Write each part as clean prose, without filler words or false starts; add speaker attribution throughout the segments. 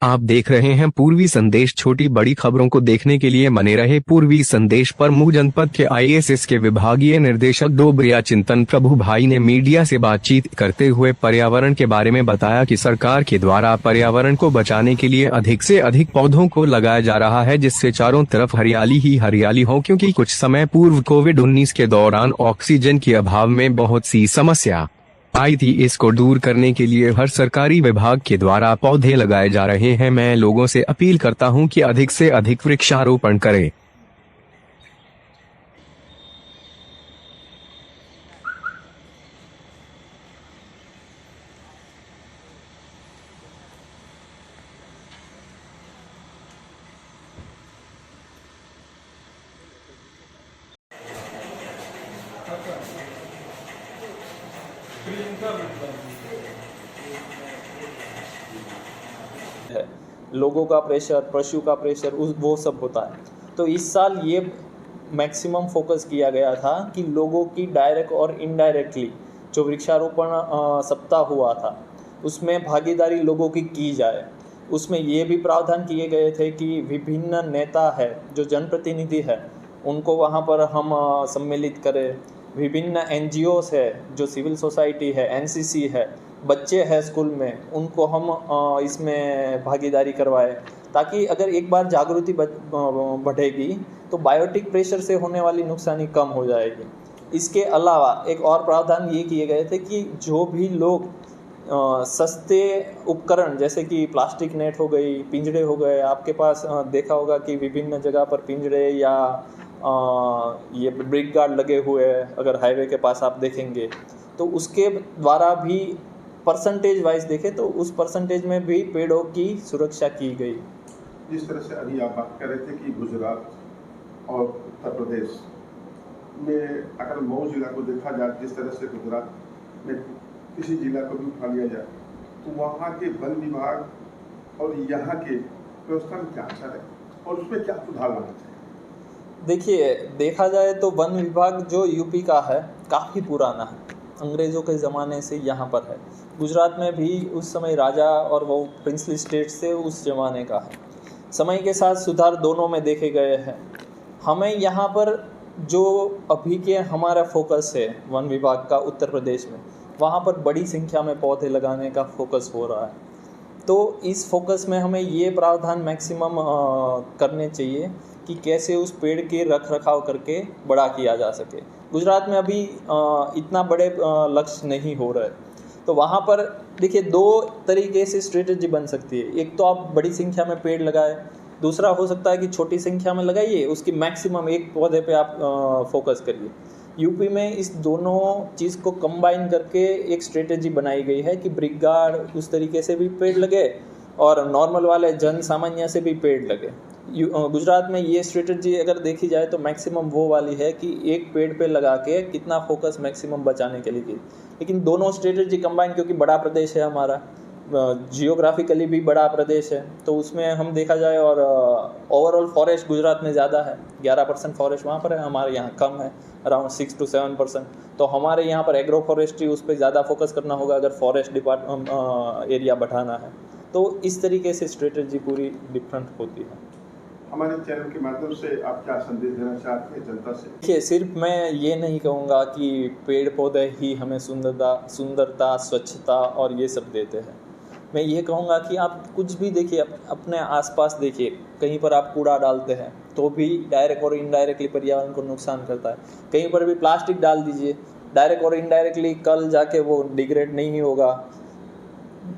Speaker 1: आप देख रहे हैं पूर्वी संदेश। छोटी बड़ी खबरों को देखने के लिए बने रहे पूर्वी संदेश पर। मुंह जनपद के आईएएस के विभागीय निर्देशक डोबरिया चिंतन प्रभु भाई ने मीडिया से बातचीत करते हुए पर्यावरण के बारे में बताया कि सरकार के द्वारा पर्यावरण को बचाने के लिए अधिक से अधिक पौधों को लगाया जा रहा है, जिससे चारों तरफ हरियाली ही हरियाली हो, क्योंकि कुछ समय पूर्व कोविड-19 के दौरान ऑक्सीजन के अभाव में बहुत सी समस्या आई थी। इसको दूर करने के लिए हर सरकारी विभाग के द्वारा पौधे लगाए जा रहे हैं। मैं लोगों से अपील करता हूं कि अधिक से अधिक वृक्षारोपण करें।
Speaker 2: है, लोगों का प्रेशर, पशु का प्रेशर, उस वो सब होता है। तो इस साल ये मैक्सिमम फोकस किया गया था कि लोगों की डायरेक्ट और इनडायरेक्टली जो वृक्षारोपण सप्ताह हुआ था उसमें भागीदारी लोगों की जाए। उसमें ये भी प्रावधान किए गए थे कि विभिन्न नेता है, जो जनप्रतिनिधि है, उनको वहाँ पर हम सम्मिलित करें। विभिन्न एनजीओस है, जो सिविल सोसाइटी है, एनसीसी है, बच्चे हैं स्कूल में, उनको हम इसमें भागीदारी करवाए, ताकि अगर एक बार जागृति बढ़ेगी तो बायोटिक प्रेशर से होने वाली नुकसानी कम हो जाएगी। इसके अलावा एक और प्रावधान ये किए गए थे कि जो भी लोग सस्ते उपकरण जैसे कि प्लास्टिक नेट हो गई, पिंजड़े हो गए, आपके पास देखा होगा कि विभिन्न जगह पर पिंजड़े या ये ब्रिक गार्ड लगे हुए हैं, अगर हाईवे के पास आप देखेंगे तो उसके द्वारा भी परसेंटेज वाइज देखें तो उस परसेंटेज में भी पेड़ों की सुरक्षा की गई।
Speaker 3: जिस तरह से अभी आप बात कर रहे थे कि गुजरात और उत्तर प्रदेश में अगर मऊ जिला को देखा जाए, जिस तरह से गुजरात में किसी जिला को भी उठा लिया जाए तो वहाँ के वन विभाग और यहाँ के व्यवस्था में क्या अच्छा है और उसमें क्या सुधार लाना चाहिए?
Speaker 2: देखिए, देखा जाए तो वन विभाग जो यूपी का है काफ़ी पुराना है, अंग्रेज़ों के ज़माने से यहाँ पर है। गुजरात में भी उस समय राजा और वो प्रिंसली स्टेट से उस ज़माने का है। समय के साथ सुधार दोनों में देखे गए हैं। हमें यहाँ पर जो अभी के हमारा फोकस है वन विभाग का उत्तर प्रदेश में, वहाँ पर बड़ी संख्या में पौधे लगाने का फोकस हो रहा है। तो इस फोकस में हमें ये प्रावधान मैक्सिमम करने चाहिए कि कैसे उस पेड़ के रख रखाव करके बड़ा किया जा सके। गुजरात में अभी इतना बड़े लक्ष्य नहीं हो रहे, तो वहाँ पर देखिए दो तरीके से स्ट्रेटजी बन सकती है। एक तो आप बड़ी संख्या में पेड़ लगाए, दूसरा हो सकता है कि छोटी संख्या में लगाइए, उसकी मैक्सिमम एक पौधे पे आप फोकस करिए। यूपी में इस दोनों चीज़ को कंबाइन करके एक स्ट्रेटजी बनाई गई है कि ब्रिक गार्ड उस तरीके से भी पेड़ लगे और नॉर्मल वाले जन सामान्य से भी पेड़ लगे। गुजरात में ये स्ट्रेटजी अगर देखी जाए तो मैक्सिमम वो वाली है कि एक पेड़ पे लगा के कितना फोकस मैक्सिमम बचाने के लिए की। लेकिन दोनों स्ट्रेटजी कंबाइन, क्योंकि बड़ा प्रदेश है हमारा, जियोग्राफिकली भी बड़ा प्रदेश है, तो उसमें हम देखा जाए और ओवरऑल फॉरेस्ट गुजरात में ज़्यादा है, 11% फॉरेस्ट वहाँ पर है, हमारे यहाँ कम है, अराउंड 6 to 7%। तो हमारे यहाँ पर एग्रो फॉरेस्ट्री उस पर ज़्यादा फोकस करना होगा अगर फॉरेस्ट एरिया बढ़ाना है। तो इस तरीके से स्ट्रेटजी पूरी डिफरेंट होती है।
Speaker 3: हमारे चैनल के माध्यम से आप क्या संदेश देना चाहते हैं जनता से?
Speaker 2: देखिए, सिर्फ मैं ये नहीं कहूँगा कि पेड़ पौधे ही हमें सुंदरता, स्वच्छता और ये सब देते हैं। मैं ये कहूँगा कि आप कुछ भी देखिए, अपने आसपास देखिए, कहीं पर आप कूड़ा डालते हैं तो भी डायरेक्ट और इनडायरेक्टली पर्यावरण को नुकसान करता है। कहीं पर भी प्लास्टिक डाल दीजिए, डायरेक्ट और इनडायरेक्टली कल जाके वो डिग्रेड नहीं होगा,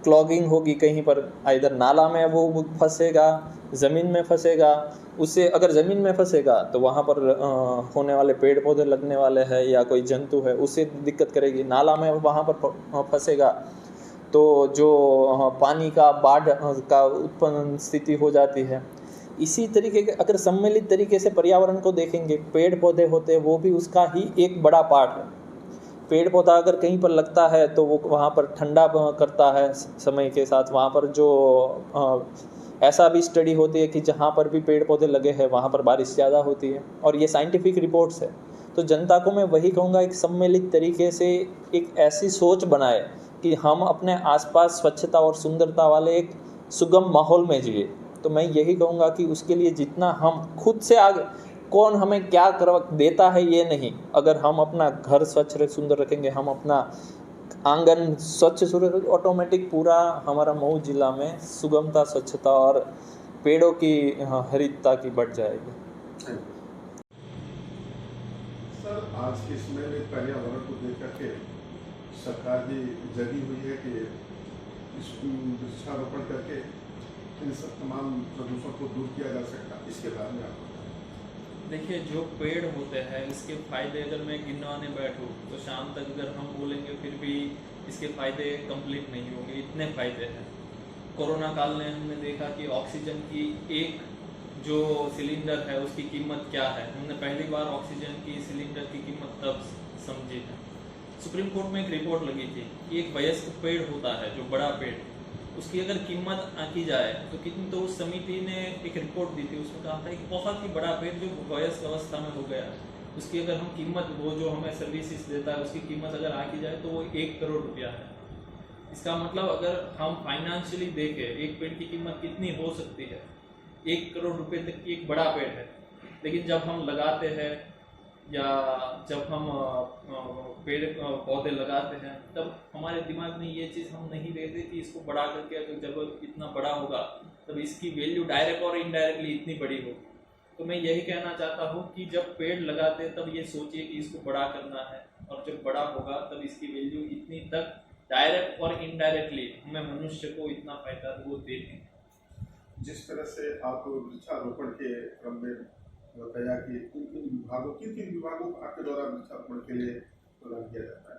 Speaker 2: क्लॉगिंग होगी, कहीं पर इधर नाला में वो फंसेगा, ज़मीन में फंसेगा। उससे अगर ज़मीन में फंसेगा तो वहाँ पर होने वाले पेड़ पौधे लगने वाले हैं या कोई जंतु है उससे दिक्कत करेगी। नाला में वहाँ पर फंसेगा तो जो पानी का बाढ़ का उत्पन्न स्थिति हो जाती है। इसी तरीके के अगर सम्मिलित तरीके से पर्यावरण को देखेंगे, पेड़ पौधे होते हैं वो भी उसका ही एक बड़ा पार्ट है। पेड़ पौधा अगर कहीं पर लगता है तो वो वहाँ पर ठंडा करता है समय के साथ। वहाँ पर जो ऐसा भी स्टडी होती है कि जहाँ पर भी पेड़ पौधे लगे हैं वहाँ पर बारिश ज़्यादा होती है, और ये साइंटिफिक रिपोर्ट्स है। तो जनता को मैं वही कहूँगा, एक सम्मिलित तरीके से एक ऐसी सोच बनाए कि हम अपने आसपास स्वच्छता और सुंदरता वाले एक सुगम माहौल में जिए। तो मैं यही कहूँगा कि उसके लिए जितना हम खुद से आगे, कौन हमें क्या कर देता है ये नहीं, अगर हम अपना घर स्वच्छ सुंदर रखेंगे, हम अपना आंगन स्वच्छ सुंदर, ऑटोमेटिक पूरा हमारा मऊ जिला में सुगमता, स्वच्छता और पेड़ों की हरितता की बढ़ जाएगी।
Speaker 3: सर, आज के समय में पर्यावरण को देख करके सरकार भी जगी हुई है कि इस वृक्षारोपण करके इन सब तमाम प्रदूषण को दूर किया जा सकता है। इसके बारे में आप बताएं।
Speaker 2: देखिए, जो पेड़ होते हैं इसके फ़ायदे अगर मैं गिनवाने बैठूँ तो शाम तक अगर हम बोलेंगे फिर भी इसके फ़ायदे कंप्लीट नहीं होंगे, इतने फ़ायदे हैं। कोरोना काल में हमने देखा कि ऑक्सीजन की एक जो सिलेंडर है उसकी कीमत क्या है, हमने पहली बार ऑक्सीजन की सिलेंडर की कीमत तब समझी है। सुप्रीम कोर्ट में एक रिपोर्ट लगी थी कि एक वयस्क पेड़ होता है जो बड़ा पेड़, उसकी अगर कीमत आंकी जाए तो कितनी, तो उस समिति ने एक रिपोर्ट दी थी, उसमें कहा था एक बहुत ही बड़ा पेड़ जो वयस्क अवस्था में हो गया है, उसकी अगर हम कीमत, वो जो हमें सर्विसेज देता है उसकी कीमत अगर आंकी जाए तो वो 1 करोड़ रुपया है। इसका मतलब अगर हम फाइनेंशियली देखें एक पेड़ की कीमत कितनी हो सकती है, 1 करोड़ रुपए तक की एक बड़ा पेड़ है। लेकिन जब हम लगाते हैं या जब हम पेड़ पौधे लगाते हैं तब हमारे दिमाग में ये चीज़ हम नहीं देखते कि इसको बड़ा करके अगर जब इतना बड़ा होगा तब इसकी वैल्यू डायरेक्ट और इनडायरेक्टली इतनी बड़ी होगी। तो मैं यही कहना चाहता हूँ कि जब पेड़ लगाते हैं तब ये सोचिए कि इसको बड़ा करना है, और जब बड़ा होगा तब इसकी वैल्यू इतनी तक डायरेक्ट और इनडायरेक्टली हमें मनुष्य को इतना फायदा वो देंगे।
Speaker 3: जिस तरह से आप वृक्षारोपण के क्रम में बताया कि किन विभागों को आपके द्वारा वृक्षारोपण के लिए प्रदान किया जाता है?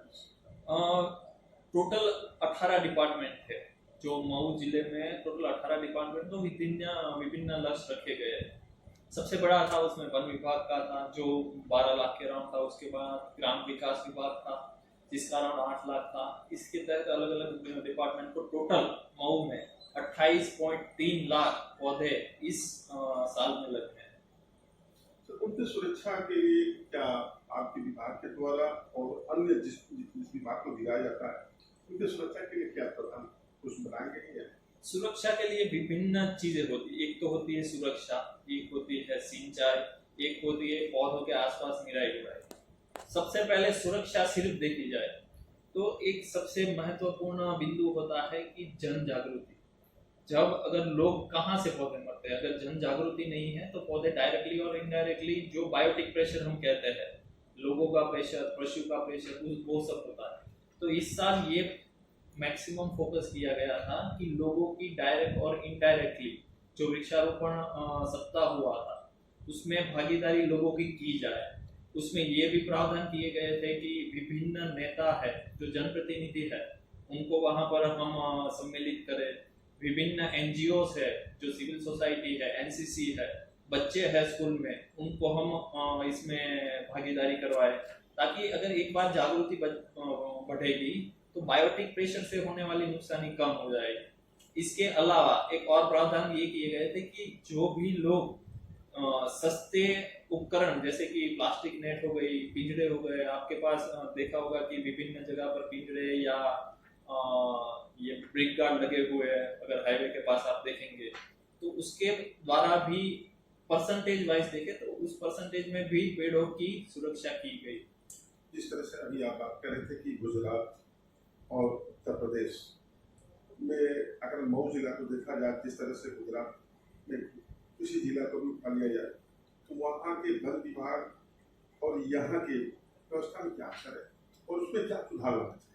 Speaker 2: टोटल 18 डिपार्टमेंट थे जो मऊ जिले में, टोटल 18 डिपार्टमेंट, तो विभिन्न लक्ष्य रखे गए। सबसे बड़ा था उसमें वन विभाग का था जो 12 लाख के अराउंड था, उसके बाद ग्राम विकास विभाग था जिसका अराउंड 8 लाख था। इसके तहत अलग अलग डिपार्टमेंट को टोटल मऊ में 28.3 लाख पौधे इस साल में लगे हैं।
Speaker 3: तो उनकी सुरक्षा के लिए क्या आपके विभाग के द्वारा और अन्य जिस विभाग को दिया जाता है उनकी सुरक्षा के लिए क्या प्रदान कुछ बनाएंगे क्या?
Speaker 2: सुरक्षा के लिए विभिन्न चीजें होती है। एक तो होती है सुरक्षा, एक होती है सिंचाई, एक होती है पौधों के आसपास निराई गुड़ाई। सबसे पहले सुरक्षा सिर्फ देखी जाए तो एक सबसे महत्वपूर्ण बिंदु होता है कि जन जागृति। जब अगर लोग कहाँ से पौधे मरते हैं, अगर जन जागृति नहीं है तो पौधे डायरेक्टली और इनडायरेक्टली जो बायोटिक प्रेशर हम कहते हैं, लोगों का प्रेशर, पशु का प्रेशर, वो सब होता है। तो इस साल ये मैक्सिमम फोकस किया गया था कि लोगों की डायरेक्ट और इनडायरेक्टली जो वृक्षारोपण सप्ताह हुआ था उसमें भागीदारी लोगों की जाए। उसमें ये भी प्रावधान किए गए थे कि विभिन्न नेता है जो जनप्रतिनिधि है उनको वहां पर हम सम्मिलित करें, विभिन्न एनजीओस है जो सिविल सोसाइटी है, एनसीसी है, बच्चे हैं स्कूल में, उनको हम इसमें भागीदारी करवाए, ताकि अगर एक बार जागृति बढ़ेगी तो बायोटिक प्रेशर से होने वाली नुकसानी कम हो जाएगी। इसके अलावा एक और प्रावधान ये किए गए थे कि जो भी लोग सस्ते उपकरण जैसे कि प्लास्टिक नेट हो गई, पिंजरे हो गए, आपके पास देखा होगा कि विभिन्न जगह पर पिंजरे या ये ब्रिक गार्ड लगे हुए हैं, अगर हाईवे के पास आप देखेंगे तो उसके द्वारा भी परसेंटेज वाइज देखें तो उस परसेंटेज में भी पेड़ों की सुरक्षा की गई।
Speaker 3: जिस तरह से अभी आप बात कर रहे थे कि गुजरात और उत्तर प्रदेश में अगर मऊ जिला को देखा जाए, जिस तरह से गुजरात में किसी जिला को भी उठा लिया जाए तो वहाँ के वन विभाग और यहाँ की व्यवस्था में क्या असर है और उसमें क्या सुधार होना चाहिए?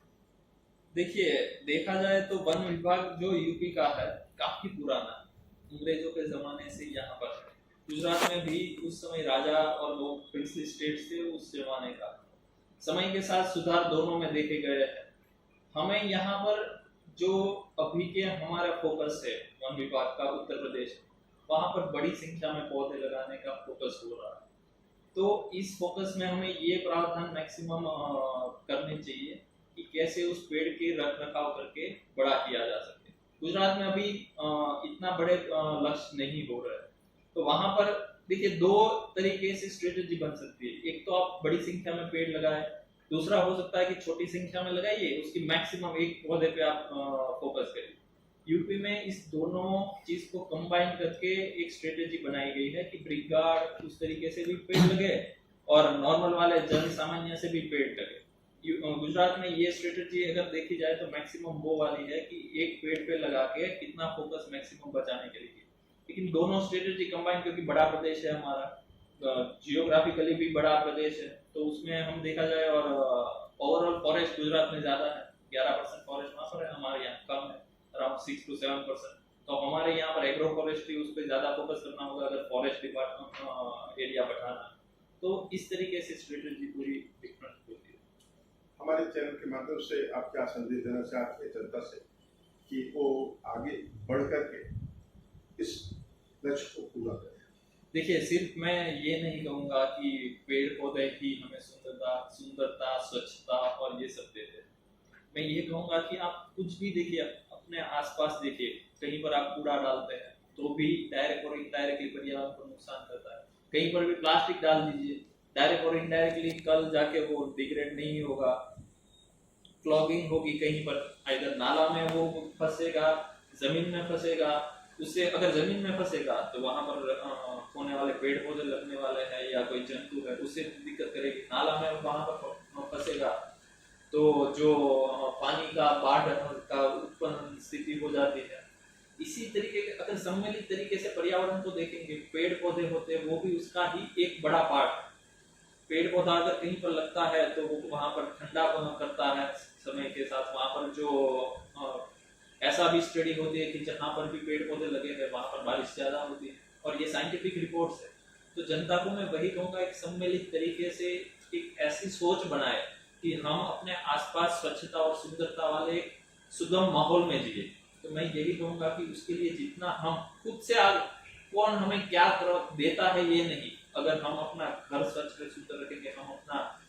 Speaker 2: देखिए, देखा जाए तो वन विभाग जो यूपी का है काफी पुराना, अंग्रेजों के जमाने से यहाँ पर है। गुजरात में भी उस समय राजा और वो प्रिंसली स्टेट्स थे, उस जमाने का। समय के साथ सुधार दोनों में देखे गए हैं। हमें यहाँ पर जो अभी के हमारा फोकस है वन विभाग का उत्तर प्रदेश, वहाँ पर बड़ी संख्या में पौधे लगाने का फोकस हो रहा है। तो इस फोकस में हमें ये प्रावधान मैक्सिमम करने चाहिए कि कैसे उस पेड़ के रख रखाव करके बड़ा किया जा सके। गुजरात में अभी इतना बड़े लक्ष्य नहीं हो रहे, तो वहां पर देखिए 2 तरीके से स्ट्रेटेजी बन सकती है। एक तो आप बड़ी संख्या में पेड़ लगाएं, दूसरा हो सकता है कि छोटी संख्या में लगाइए, उसकी मैक्सिमम एक पौधे पे आप फोकस करिए। यूपी में इस दोनों चीज को कंबाइन करके एक स्ट्रेटेजी बनाई गई है कि ब्रिक गार्ड उस तरीके से भी पेड़ लगे और नॉर्मल वाले जन सामान्य से भी पेड़ लगे। गुजरात में ये स्ट्रेटेजी अगर देखी जाए तो मैक्सिमम वो वाली है कि एक पेड़ पे लगा के कितना फोकस मैक्सिमम बचाने के लिए। लेकिन दोनों स्ट्रेटेजी कंबाइन, क्योंकि बड़ा प्रदेश है हमारा, जियोग्राफिकली भी बड़ा प्रदेश है, तो उसमें हम देखा जाए और ओवरऑल फॉरेस्ट गुजरात में ज्यादा है, 11% फॉरेस्ट वहां पर है, हमारे यहाँ कम है, अराउंड 6 to 7%। तो हमारे यहाँ पर एग्रो फॉरेस्ट्री उस पर ज्यादा फोकस करना होगा अगर फॉरेस्ट डिपार्टमेंट एरिया बढ़ाना। तो इस तरीके से स्ट्रेटेजी पूरी डिफरेंट होती है।
Speaker 3: हमारे चैनल के माध्यम से आप क्या संदेश देना चाहते हैं जनता से कि वो आगे बढ़ करके इस लक्ष्य को पूरा करें?
Speaker 2: देखिए, सिर्फ मैं ये नहीं कहूँगा कि पेड़ पौधे ही हमें सुंदरता, स्वच्छता और ये सब देते हैं। मैं ये कहूँगा कि आप कुछ भी देखिए, अपने आसपास देखिए, कहीं पर आप कूड़ा डालते हैं तो भी डायरेक्ट और इनडायरेक्टली पर्यावरण को नुकसान करता है। कहीं पर भी प्लास्टिक डाल दीजिए, डायरेक्ट और इनडायरेक्टली कल जाके वो डिग्रेड नहीं होगा, क्लॉगिंग होगी, कहीं पर इधर नाला में वो फंसेगा, जमीन में फंसेगा। उससे अगर जमीन में फंसेगा तो वहां पर होने वाले पेड़ पौधे लगने वाले हैं या कोई जंतु है उससे दिक्कत करेगी। नाला में वहां पर फंसेगा तो जो पानी का बाढ़ का उत्पन्न स्थिति हो जाती है। इसी तरीके के अगर सम्मिलित तरीके से पर्यावरण को देखेंगे, पेड़ पौधे होते हैं वो भी उसका ही एक बड़ा पार्ट। पेड़ पौधा अगर कहीं पर लगता है तो वो वहां पर ठंडा करता है समय के साथ। वहां पर जो ऐसा भी स्टडी होती है कि जहां पर भी पेड़ पौधे लगे हैं वहां पर बारिश ज्यादा होती है, और ये साइंटिफिक रिपोर्ट्स है। तो जनता को मैं वही कहूँगा, एक सम्मिलित तरीके से एक ऐसी सोच बनाए कि हम अपने आसपास स्वच्छता और सुंदरता वाले सुगम माहौल में जिए। तो मैं यही कहूँगा कि उसके लिए जितना हम खुद से कौन हमें क्या देता है ये नहीं, अगर हम अपना घर स्वच्छ सुंदर रखेंगे, हम अपना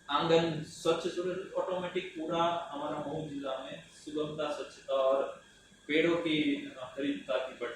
Speaker 2: आंगन स्वच्छ, ऑटोमेटिक पूरा हमारा मऊ जिला में सुगमता, स्वच्छता और पेड़ों की हरितता की बढ़